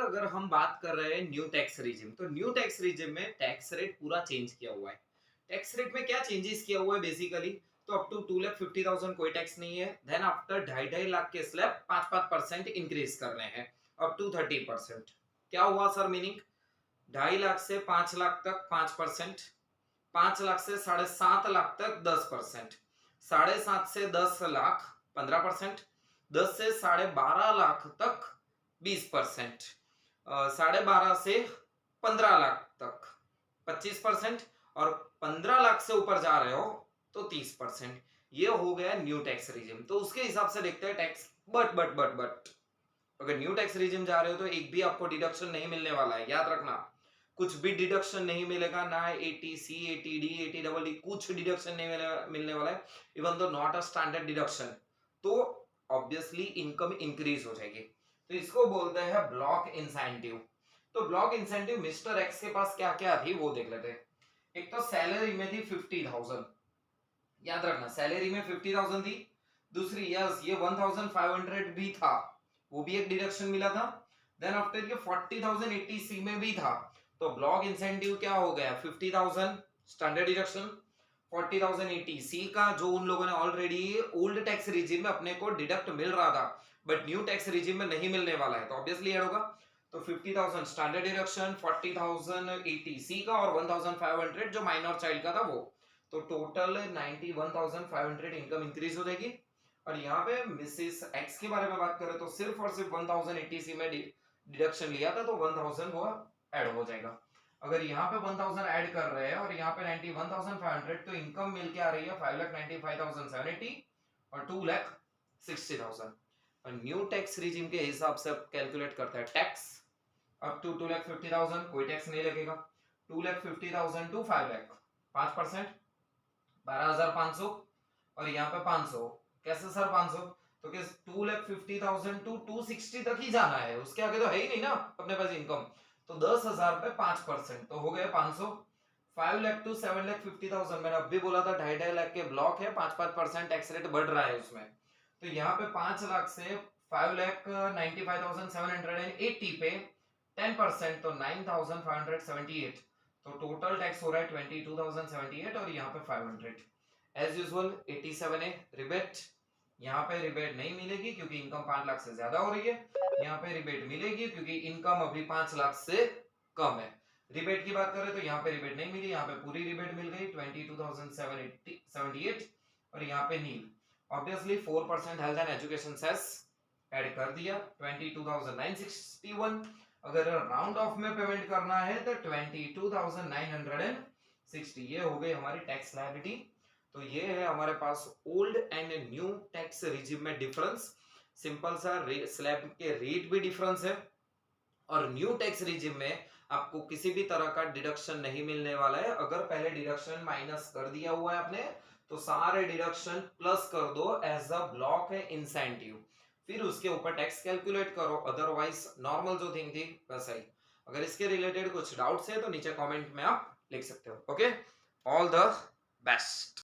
अगर हम बात कर रहे हैं न्यू टैक्स रिजिम, तो न्यू टैक्स रिजिम में टैक्स रेट पूरा चेंज किया हुआ है। टैक्स रेट में क्या चेंजेस किया हुआ है बेसिकली, तो अप टू 2,50,000 कोई टैक्स नहीं है। देन आफ्टर 2.5 लाख के स्लैब 5% इंक्रीज कर रहे हैं अप टू 30%। क्या हुआ सर मीनिंग? 2.5 लाख से 5 लाख तक 5%, 5 लाख से 7.5 लाख तक 10%, 7.5 से 10 लाख 15%, 10 से 12.5 लाख तक 20%, 12.5 से 15 लाख तक 25%, और 15 लाख से ऊपर जा रहे हो तो 30%। ये हो गया न्यू टैक्स रिजिम। तो उसके हिसाब से देखते हैं टैक्स। बट अगर न्यू टैक्स रिजिम जा रहे हो तो एक भी आपको डिडक्शन नहीं मिलने वाला है, याद रखना। कुछ भी डिडक्शन नहीं मिलेगा, ना एटीसी, एटीडी, एटीडबल कुछ डिडक्शन नहीं मिलने वाला है, even though not a standard deduction. तो ऑब्वियसली इनकम इंक्रीज हो जाएगी। तो इसको बोलते हैं ब्लॉक इंसेंटिव। तो ब्लॉक इंसेंटिव मिस्टर एक्स के पास क्या क्या थी वो देख लेते हैं। एक तो सैलरी में थी 50,000, याद रखना सैलरी में 50,000 थी। दूसरी यस ये 1,500 भी था, वो भी एक डिडक्शन मिला था। देन आफ्टर ये 40,000 एटीसी में भी था। तो ब्लॉक इंसेंटिव क्या हो गया? 50,000 स्टैंडर्ड डिडक्शन, 40,000 एटीसी का जो उन लोगों ने ऑलरेडी ओल्ड टैक्स रिजिम में अपने को डिडक्ट मिल रहा था, बट न्यू टैक्स रिजिम में नहीं मिलने वाला है, तो ऑब्वियसली ऐड होगा। तो 50,000 स्टैंडर्ड डिडक्शन, 40,000 एटीसी का, और 1,500 जो माइनर चाइल्ड का था वो। तो टोटल 91,500 इनकम इंक्रीज हो जाएगी। और यहाँ पे मिसेस एक्स के बारे में बात करें तो सिर्फ और सिर्फ 1,080 में डिडक्शन लिया था, तो 1,000 वो ऐड हो जाएगा। अगर यहाँ पे 1,000 ऐड कर रहे हैं और यहाँ पे 91,500, तो इनकम मिल के आ रही है 5,95,780 और 2,60,000। और न्यू टैक्स रिजिम के हिसाब से अब कैलकुलेट करते हैं टैक्स। अप टू 2,50,000 कोई टैक्स नहीं लगेगा। 2,50,000 टू 5 लाख 5%, 12,500, और यहाँ पे 500। कैसे सर 500? तो क्या 2,50,000 टू 260 तक ही जाना है, उसके आगे तो है ही नहीं ना अपने पास इनकम। तो 10,000 पे 5%, तो हो गए 500। 5 लाख टू 7,50,000, मैंने अभी बोला था 2.5 लाख के ब्लॉक है, 5% टैक्स रेट बढ़ रहा है उसमें। तो यहाँ पे 5 लाख से 5,95,780 पे 10%, तो 9,578। तो टोटल टैक्स हो रहा है 22,078, और यहाँ पे 500। एज यूजुअल 87 है रिबेट। यहाँ पे रिबेट नहीं मिलेगी क्योंकि इनकम 5 लाख से ज्यादा हो रही है। यहाँ पे रिबेट मिलेगी क्योंकि इनकम अभी 5 लाख से कम है। रिबेट की बात करें तो यहाँ पे रिबेट नहीं मिली, यहाँ पे पूरी रिबेट मिल गई 22,778, और यहाँ पे nil. Obviously 4% health and education cess add कर दिया 22,961। अगर राउंड ऑफ में पेमेंट करना है तो 22,960। ये हो गई हमारी टैक्स लायबिलिटी। तो ये है हमारे पास old and new tax regime में डिफरेंस। सिंपल सा स्लैब के रेट भी डिफरेंस है, और न्यू टैक्स रिजिम में आपको किसी भी तरह का डिडक्शन नहीं मिलने वाला है। अगर पहले डिडक्शन माइनस कर दिया हुआ है आपने, तो सारे डिडक्शन प्लस कर दो एज अ ब्लॉक है इंसेंटिव, फिर उसके ऊपर टैक्स कैलकुलेट करो। अदरवाइज नॉर्मल जो थिंग थी वैसा ही। अगर इसके रिलेटेड कुछ डाउट्स है तो नीचे कमेंट में आप लिख सकते हो। Okay, all the best.